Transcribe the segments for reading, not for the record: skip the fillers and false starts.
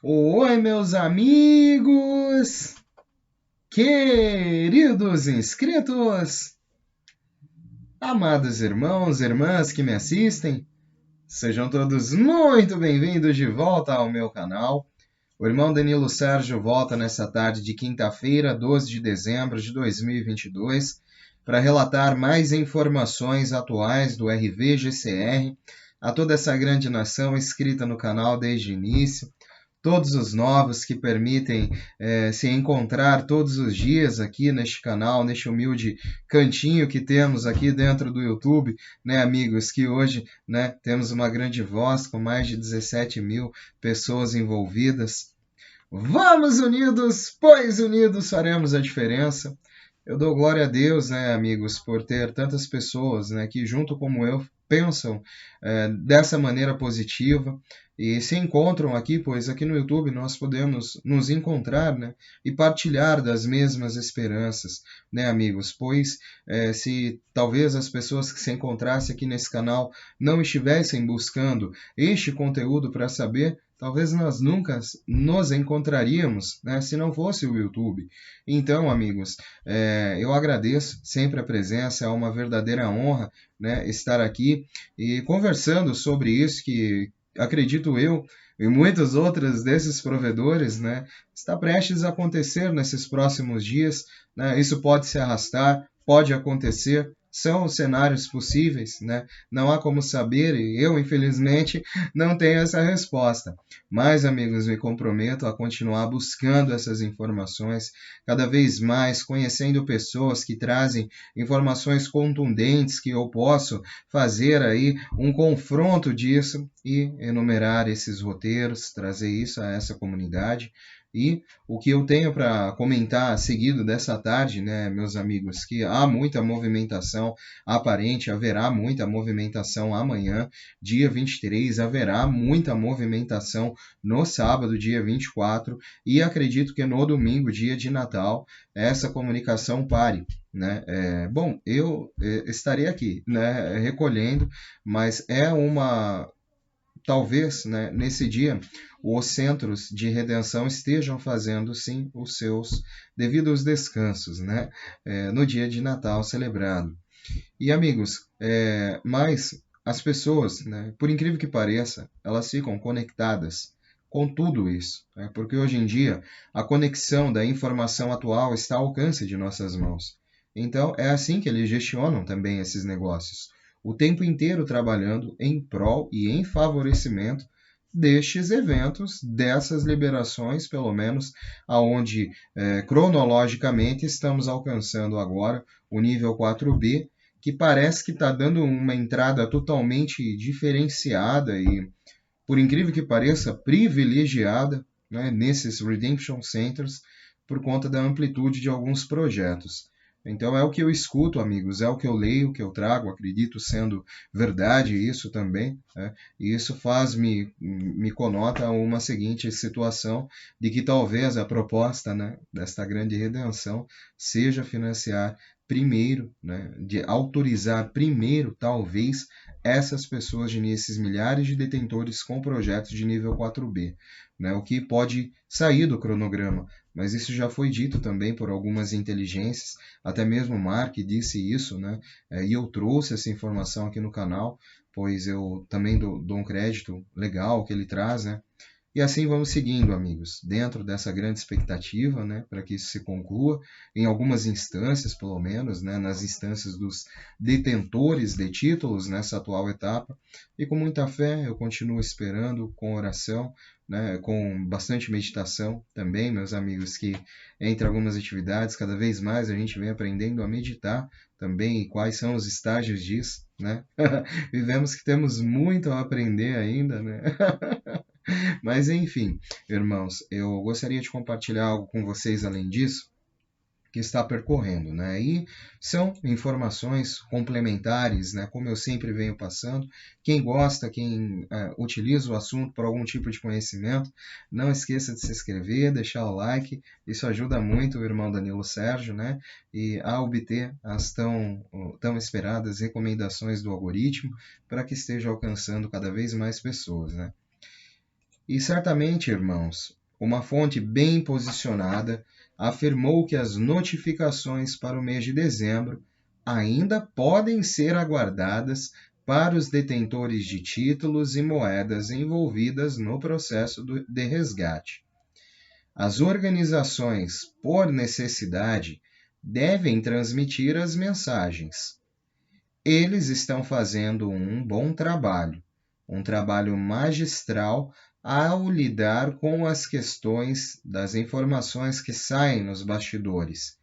Oi, meus amigos, queridos inscritos, amados irmãos e irmãs que me assistem, sejam todos muito bem-vindos de volta ao meu canal. O irmão Danilo Sérgio volta nessa tarde de quinta-feira, 12 de dezembro de 2022, para relatar mais informações atuais do RV-GCR a toda essa grande nação inscrita no canal desde o início, todos os novos que permitem se encontrar todos os dias aqui neste canal, neste humilde cantinho que temos aqui dentro do YouTube, né, amigos, que hoje, né, temos uma grande voz com mais de 17 mil pessoas envolvidas. Vamos unidos, pois unidos faremos a diferença. Eu dou glória a Deus, né, amigos, por ter tantas pessoas, né, que junto como eu pensam dessa maneira positiva e se encontram aqui, pois aqui no YouTube nós podemos nos encontrar, né, e partilhar das mesmas esperanças, né, amigos, pois se talvez as pessoas que se encontrassem aqui nesse canal não estivessem buscando este conteúdo para saber, talvez nós nunca nos encontraríamos, né, se não fosse o YouTube. Então, amigos, eu agradeço sempre a presença, é uma verdadeira honra, né, estar aqui e conversando sobre isso que acredito eu e muitos outros desses provedores, né, está prestes a acontecer nesses próximos dias, né, isso pode se arrastar, pode acontecer, são cenários possíveis, né? Não há como saber e eu, infelizmente, não tenho essa resposta. Mas, amigos, me comprometo a continuar buscando essas informações, cada vez mais conhecendo pessoas que trazem informações contundentes que eu posso fazer aí um confronto disso e enumerar esses roteiros, trazer isso a essa comunidade. E o que eu tenho para comentar seguido dessa tarde, né, meus amigos, que há muita movimentação aparente, haverá muita movimentação amanhã, dia 23, haverá muita movimentação no sábado, dia 24, e acredito que no domingo, dia de Natal, essa comunicação pare. Né? Bom, eu estarei aqui, né, recolhendo, mas é uma talvez, né, nesse dia, os centros de redenção estejam fazendo, sim, os seus devidos descansos, né, no dia de Natal celebrado. E, amigos, mas as pessoas, né, por incrível que pareça, elas ficam conectadas com tudo isso, né, porque hoje em dia a conexão da informação atual está ao alcance de nossas mãos. Então, é assim que eles gestionam também esses negócios o tempo inteiro trabalhando em prol e em favorecimento destes eventos, dessas liberações, pelo menos aonde cronologicamente estamos alcançando agora o nível 4B, que parece que está dando uma entrada totalmente diferenciada e, por incrível que pareça, privilegiada, né, nesses Redemption Centers por conta da amplitude de alguns projetos. Então é o que eu escuto, amigos, é o que eu leio, o que eu trago, acredito sendo verdade isso também, né? E isso me conota a uma seguinte situação de que talvez a proposta, né, desta grande redenção seja financiar primeiro, né, de autorizar primeiro, talvez, essas pessoas, esses milhares de detentores com projetos de nível 4B, né, o que pode sair do cronograma, mas isso já foi dito também por algumas inteligências, até mesmo o Mark disse isso, né, e eu trouxe essa informação aqui no canal, pois eu também dou um crédito legal que ele traz, né, e assim vamos seguindo, amigos, dentro dessa grande expectativa, né, para que isso se conclua, em algumas instâncias, pelo menos, né, nas instâncias dos detentores de títulos nessa atual etapa, e com muita fé eu continuo esperando, com oração, né, com bastante meditação também, meus amigos, que entre algumas atividades, cada vez mais a gente vem aprendendo a meditar também, e quais são os estágios disso, né? Vivemos que temos muito a aprender ainda, né? Mas enfim, irmãos, eu gostaria de compartilhar algo com vocês além disso, que está percorrendo, né? E são informações complementares, né? Como eu sempre venho passando. Quem gosta, quem utiliza o assunto por algum tipo de conhecimento, não esqueça de se inscrever, deixar o like. Isso ajuda muito o irmão Danilo Sérgio, né? E a obter as tão esperadas recomendações do algoritmo para que esteja alcançando cada vez mais pessoas, né? E certamente, irmãos, uma fonte bem posicionada afirmou que as notificações para o mês de dezembro ainda podem ser aguardadas para os detentores de títulos e moedas envolvidas no processo de resgate. As organizações, por necessidade, devem transmitir as mensagens. Eles estão fazendo um bom trabalho, um trabalho magistral ao lidar com as questões das informações que saem nos bastidores,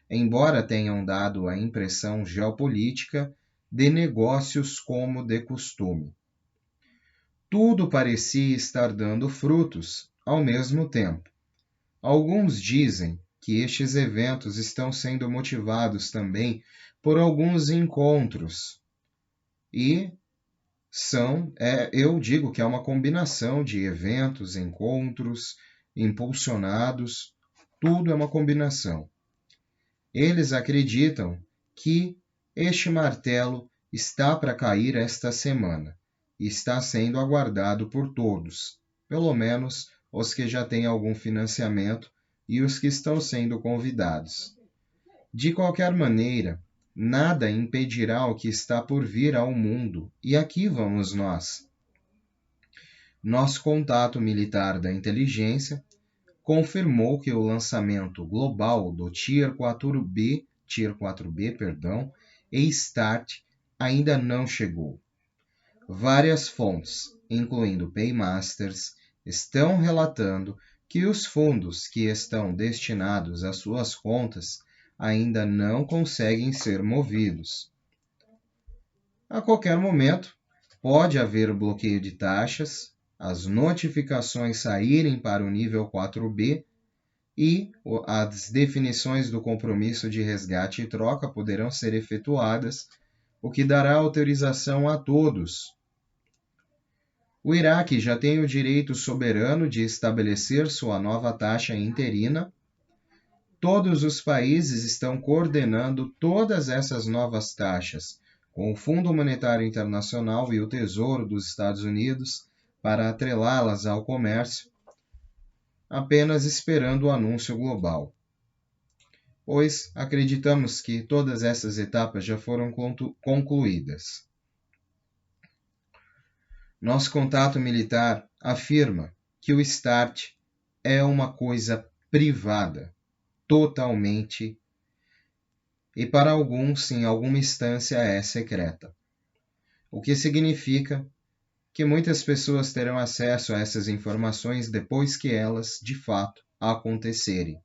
embora tenham dado a impressão geopolítica de negócios como de costume. Tudo parecia estar dando frutos ao mesmo tempo. Alguns dizem que estes eventos estão sendo motivados também por alguns encontros e eu digo que é uma combinação de eventos, encontros, impulsionados, tudo é uma combinação. Eles acreditam que este martelo está para cair esta semana e está sendo aguardado por todos, pelo menos os que já têm algum financiamento e os que estão sendo convidados. De qualquer maneira, nada impedirá o que está por vir ao mundo, e aqui vamos nós. Nosso contato militar da inteligência confirmou que o lançamento global do Tier 4B, e START ainda não chegou. Várias fontes, incluindo Paymasters, estão relatando que os fundos que estão destinados às suas contas ainda não conseguem ser movidos. A qualquer momento, pode haver bloqueio de taxas, as notificações saírem para o nível 4B e as definições do compromisso de resgate e troca poderão ser efetuadas, o que dará autorização a todos. O Iraque já tem o direito soberano de estabelecer sua nova taxa interina. Todos os países estão coordenando todas essas novas taxas, com o Fundo Monetário Internacional e o Tesouro dos Estados Unidos, para atrelá-las ao comércio, apenas esperando o anúncio global. Pois acreditamos que todas essas etapas já foram concluídas. Nosso contato militar afirma que o START é uma coisa privada, totalmente, e para alguns, em alguma instância, é secreta. O que significa que muitas pessoas terão acesso a essas informações depois que elas, de fato, acontecerem.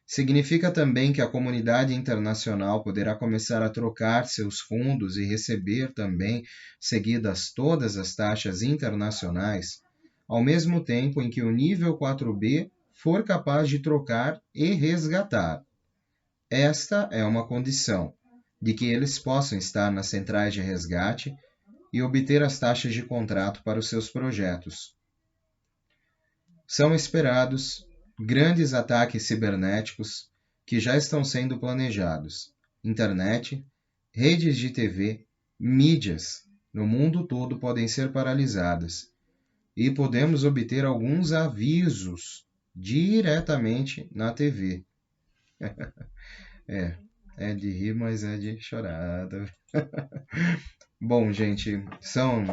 Significa também que a comunidade internacional poderá começar a trocar seus fundos e receber também, seguidas todas as taxas internacionais, ao mesmo tempo em que o nível 4B for capaz de trocar e resgatar. Esta é uma condição de que eles possam estar nas centrais de resgate e obter as taxas de contrato para os seus projetos. São esperados grandes ataques cibernéticos que já estão sendo planejados. Internet, redes de TV, mídias no mundo todo podem ser paralisadas e podemos obter alguns avisos diretamente na TV. É de rir, mas é de chorar. Bom, gente, são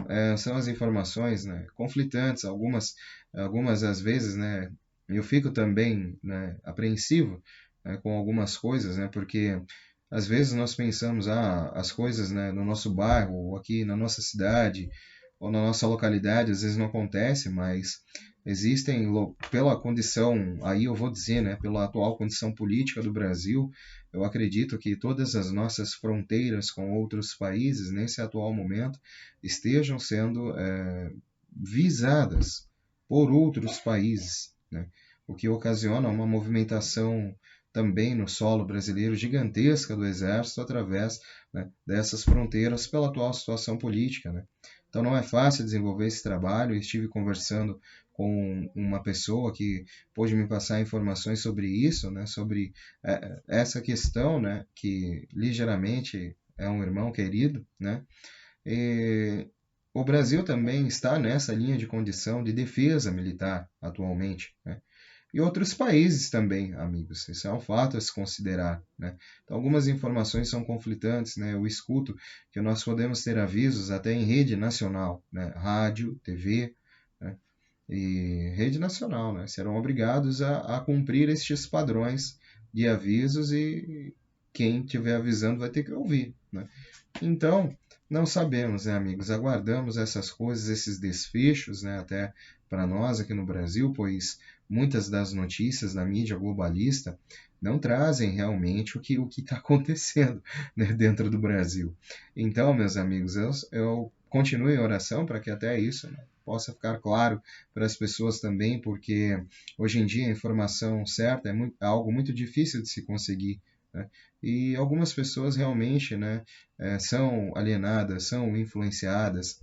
as informações, né, conflitantes, algumas às vezes, né, eu fico também, né, apreensivo, né, com algumas coisas, né, porque às vezes nós pensamos, as coisas, né, no nosso bairro, ou aqui na nossa cidade, ou na nossa localidade, às vezes não acontece, mas existem, pela condição, aí eu vou dizer, né, pela atual condição política do Brasil, eu acredito que todas as nossas fronteiras com outros países, nesse atual momento, estejam sendo visadas por outros países, né? O que ocasiona uma movimentação também no solo brasileiro gigantesca do Exército através, né, dessas fronteiras pela atual situação política, né? Então não é fácil desenvolver esse trabalho. Eu estive conversando com uma pessoa que pôde me passar informações sobre isso, né, sobre essa questão, né, que ligeiramente é um irmão querido, né, e O Brasil também está nessa linha de condição de defesa militar atualmente, né? E outros países também, amigos. Isso é um fato a se considerar, né? Então, algumas informações são conflitantes, né? Eu escuto que nós podemos ter avisos até em rede nacional, né? Rádio, TV, né? E rede nacional, né? Serão obrigados a cumprir estes padrões de avisos e quem estiver avisando vai ter que ouvir, né? Então, não sabemos, né, amigos? Aguardamos essas coisas, esses desfechos, né, até para nós aqui no Brasil, pois muitas das notícias da mídia globalista não trazem realmente o que está acontecendo, né, dentro do Brasil. Então, meus amigos, eu continuo em oração para que até isso, né, possa ficar claro para as pessoas também, porque hoje em dia a informação certa é algo muito difícil de se conseguir, né? E algumas pessoas realmente, né, são alienadas, são influenciadas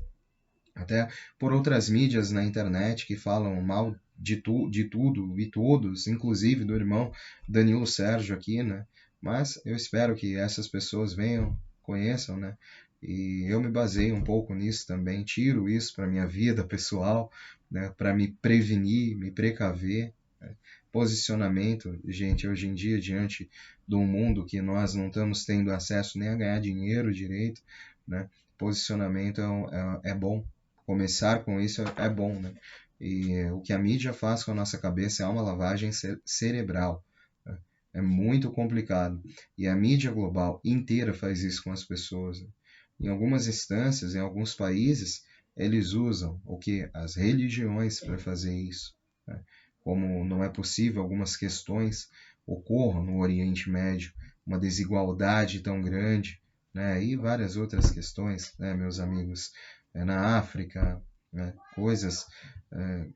até por outras mídias na internet que falam mal de tudo e todos, inclusive do irmão Danilo Sérgio aqui, né? Mas eu espero que essas pessoas venham, conheçam, né? E eu me baseio um pouco nisso também, tiro isso para minha vida pessoal, né? Para me prevenir, me precaver, né? Posicionamento, gente, hoje em dia, diante de um mundo que nós não estamos tendo acesso nem a ganhar dinheiro direito, né? Posicionamento é bom. Começar com isso é bom, né? E o que a mídia faz com a nossa cabeça é uma lavagem cerebral, né? É muito complicado. E a mídia global inteira faz isso com as pessoas, né? Em algumas instâncias, em alguns países, eles usam o que? As religiões para fazer isso, né? Como não é possível algumas questões ocorram no Oriente Médio, uma desigualdade tão grande, né? E várias outras questões, né, meus amigos, na África, né? Coisas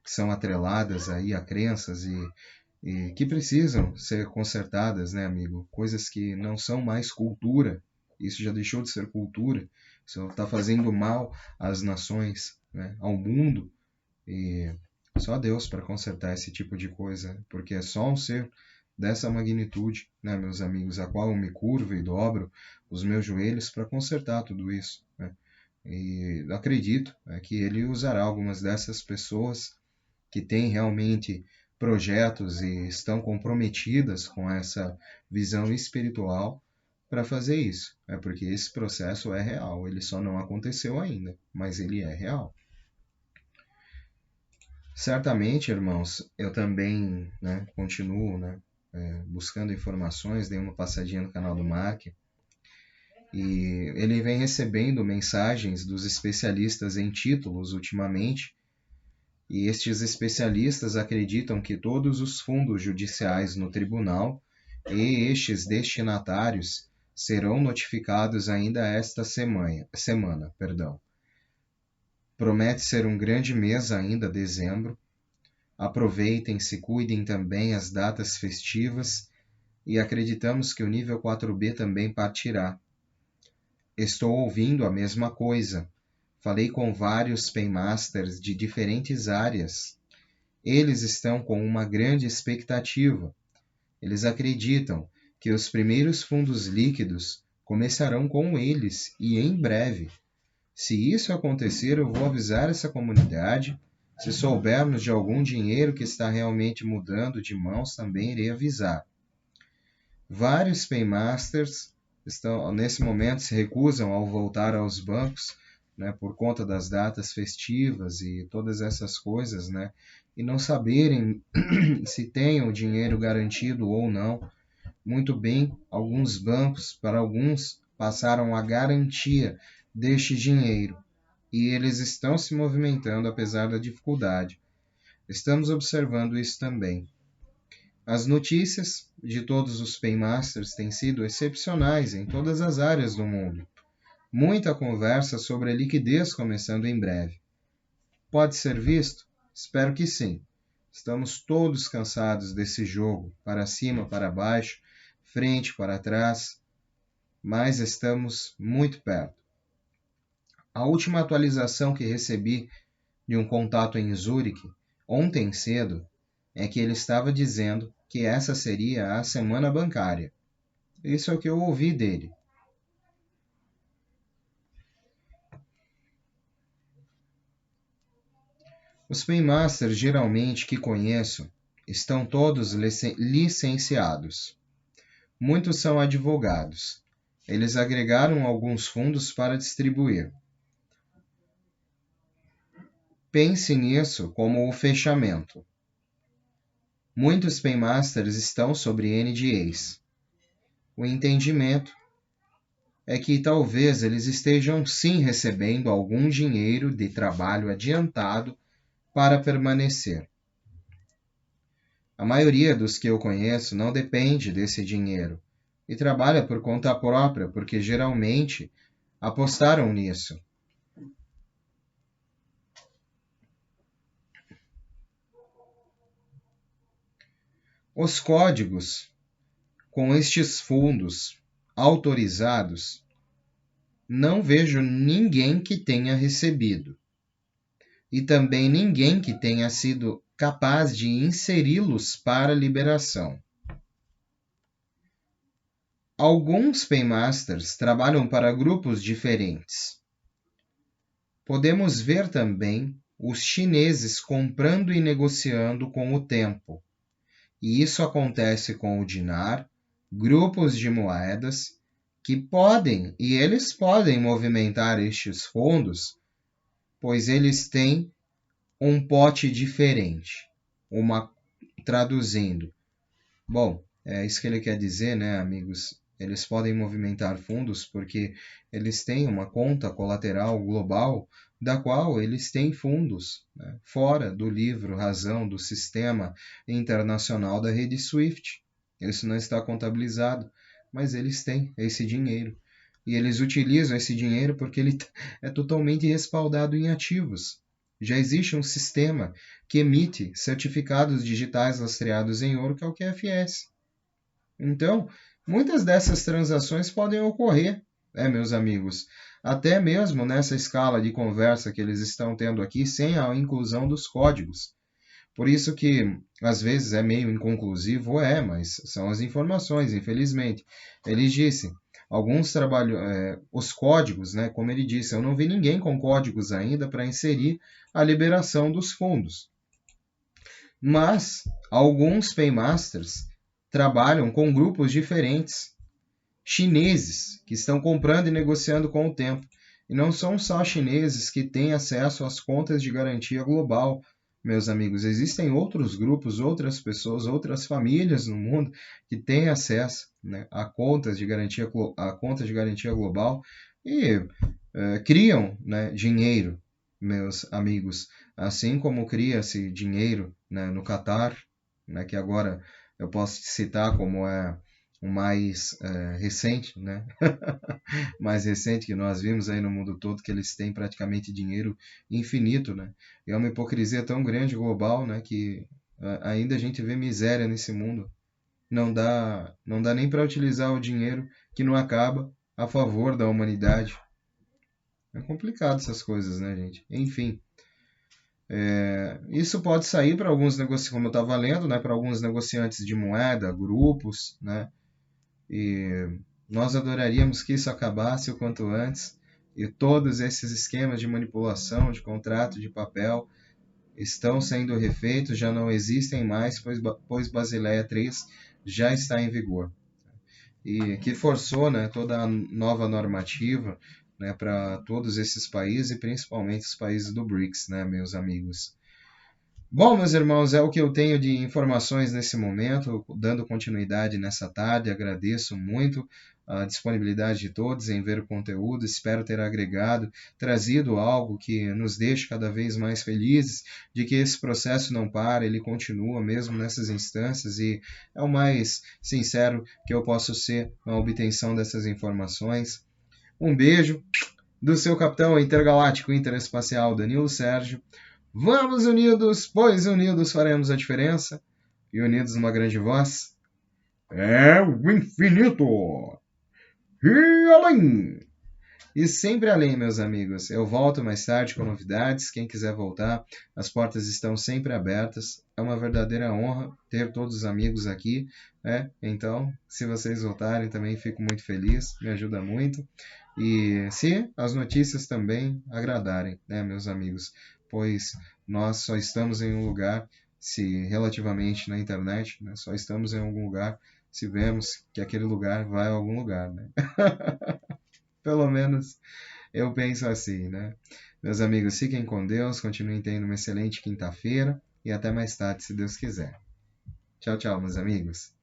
que são atreladas aí a crenças e que precisam ser consertadas, né, amigo? Coisas que não são mais cultura, isso já deixou de ser cultura, isso está fazendo mal às nações, né, ao mundo, e só Deus para consertar esse tipo de coisa, porque é só um ser dessa magnitude, né, meus amigos, a qual eu me curvo e dobro os meus joelhos para consertar tudo isso, né? E acredito, né, que ele usará algumas dessas pessoas que têm realmente projetos e estão comprometidas com essa visão espiritual para fazer isso. É porque esse processo é real, ele só não aconteceu ainda, mas ele é real. Certamente, irmãos, eu também, né, continuo, né, buscando informações, dei uma passadinha no canal do Mark, e ele vem recebendo mensagens dos especialistas em títulos ultimamente, e estes especialistas acreditam que todos os fundos judiciais no tribunal e estes destinatários serão notificados ainda esta semana. Promete ser um grande mês ainda, dezembro. Aproveitem, se cuidem também as datas festivas e acreditamos que o nível 4B também partirá. Estou ouvindo a mesma coisa. Falei com vários paymasters de diferentes áreas. Eles estão com uma grande expectativa. Eles acreditam que os primeiros fundos líquidos começarão com eles e em breve. Se isso acontecer, eu vou avisar essa comunidade. Se soubermos de algum dinheiro que está realmente mudando de mãos, também irei avisar. Vários paymasters nesse momento se recusam ao voltar aos bancos, né, por conta das datas festivas e todas essas coisas, né, e não saberem se têm o dinheiro garantido ou não. Muito bem, alguns bancos, para alguns, passaram a garantia deste dinheiro e eles estão se movimentando apesar da dificuldade. Estamos observando isso também. As notícias de todos os paymasters têm sido excepcionais em todas as áreas do mundo. Muita conversa sobre a liquidez começando em breve. Pode ser visto? Espero que sim. Estamos todos cansados desse jogo, para cima, para baixo, frente para trás, mas estamos muito perto. A última atualização que recebi de um contato em Zurique, ontem cedo, é que ele estava dizendo que essa seria a semana bancária. Isso é o que eu ouvi dele. Os Paymasters geralmente que conheço estão todos licenciados. Muitos são advogados. Eles agregaram alguns fundos para distribuir. Pense nisso como o fechamento. Muitos Paymasters estão sobre NDAs. O entendimento é que talvez eles estejam sim recebendo algum dinheiro de trabalho adiantado para permanecer. A maioria dos que eu conheço não depende desse dinheiro e trabalha por conta própria, porque geralmente apostaram nisso. Os códigos com estes fundos autorizados, não vejo ninguém que tenha recebido. E também ninguém que tenha sido capaz de inseri-los para liberação. Alguns Paymasters trabalham para grupos diferentes. Podemos ver também os chineses comprando e negociando com o tempo. E isso acontece com o dinar, grupos de moedas que podem, e eles podem movimentar estes fundos, pois eles têm um pote diferente. Traduzindo. Bom, é isso que ele quer dizer, né, amigos? Eles podem movimentar fundos porque eles têm uma conta colateral global da qual eles têm fundos, né, fora do livro razão do sistema internacional da rede SWIFT. Isso não está contabilizado, mas eles têm esse dinheiro. E eles utilizam esse dinheiro porque ele é totalmente respaldado em ativos. Já existe um sistema que emite certificados digitais lastreados em ouro, que é o QFS. Então, muitas dessas transações podem ocorrer, meus amigos, até mesmo nessa escala de conversa que eles estão tendo aqui, sem a inclusão dos códigos. Por isso que, às vezes, é meio inconclusivo, mas são as informações, infelizmente. Ele disse, os códigos, né, como ele disse, eu não vi ninguém com códigos ainda para inserir a liberação dos fundos. Mas alguns Paymasters trabalham com grupos diferentes, chineses, que estão comprando e negociando com o tempo. E não são só chineses que têm acesso às contas de garantia global, meus amigos. Existem outros grupos, outras pessoas, outras famílias no mundo que têm acesso, né, a contas de garantia global e criam, né, dinheiro, meus amigos. Assim como cria-se dinheiro, né, no Catar, né, que agora eu posso citar como é o mais recente, né? mais recente que nós vimos aí no mundo todo, que eles têm praticamente dinheiro infinito, né? E é uma hipocrisia tão grande global, né, que ainda a gente vê miséria nesse mundo. Não dá nem para utilizar o dinheiro que não acaba a favor da humanidade. É complicado essas coisas, né, gente? Enfim. Isso pode sair para alguns negociantes, como eu estava lendo, né, para alguns negociantes de moeda, grupos, né, e nós adoraríamos que isso acabasse o quanto antes e todos esses esquemas de manipulação, de contrato, de papel estão sendo refeitos, já não existem mais, pois Basileia III já está em vigor. E que forçou, né, toda a nova normativa, né, para todos esses países e principalmente os países do BRICS, né, meus amigos. Bom, meus irmãos, é o que eu tenho de informações nesse momento, dando continuidade nessa tarde. Agradeço muito a disponibilidade de todos em ver o conteúdo. Espero ter agregado, trazido algo que nos deixe cada vez mais felizes de que esse processo não para, ele continua mesmo nessas instâncias e é o mais sincero que eu posso ser na obtenção dessas informações. Um beijo do seu capitão intergaláctico interespacial Danilo Sérgio. Vamos unidos, pois unidos faremos a diferença. E unidos numa grande voz. É o infinito! E além! E sempre além, meus amigos. Eu volto mais tarde com novidades. Quem quiser voltar, as portas estão sempre abertas. É uma verdadeira honra ter todos os amigos aqui. Então, se vocês voltarem, também fico muito feliz. Me ajuda muito. E se as notícias também agradarem, né, meus amigos? Pois nós só estamos em um lugar se relativamente na internet, né? Só estamos em algum lugar se vemos que aquele lugar vai a algum lugar, né? Pelo menos eu penso assim, né? Meus amigos, fiquem com Deus, continuem tendo uma excelente quinta-feira e até mais tarde, se Deus quiser. Tchau, tchau, meus amigos.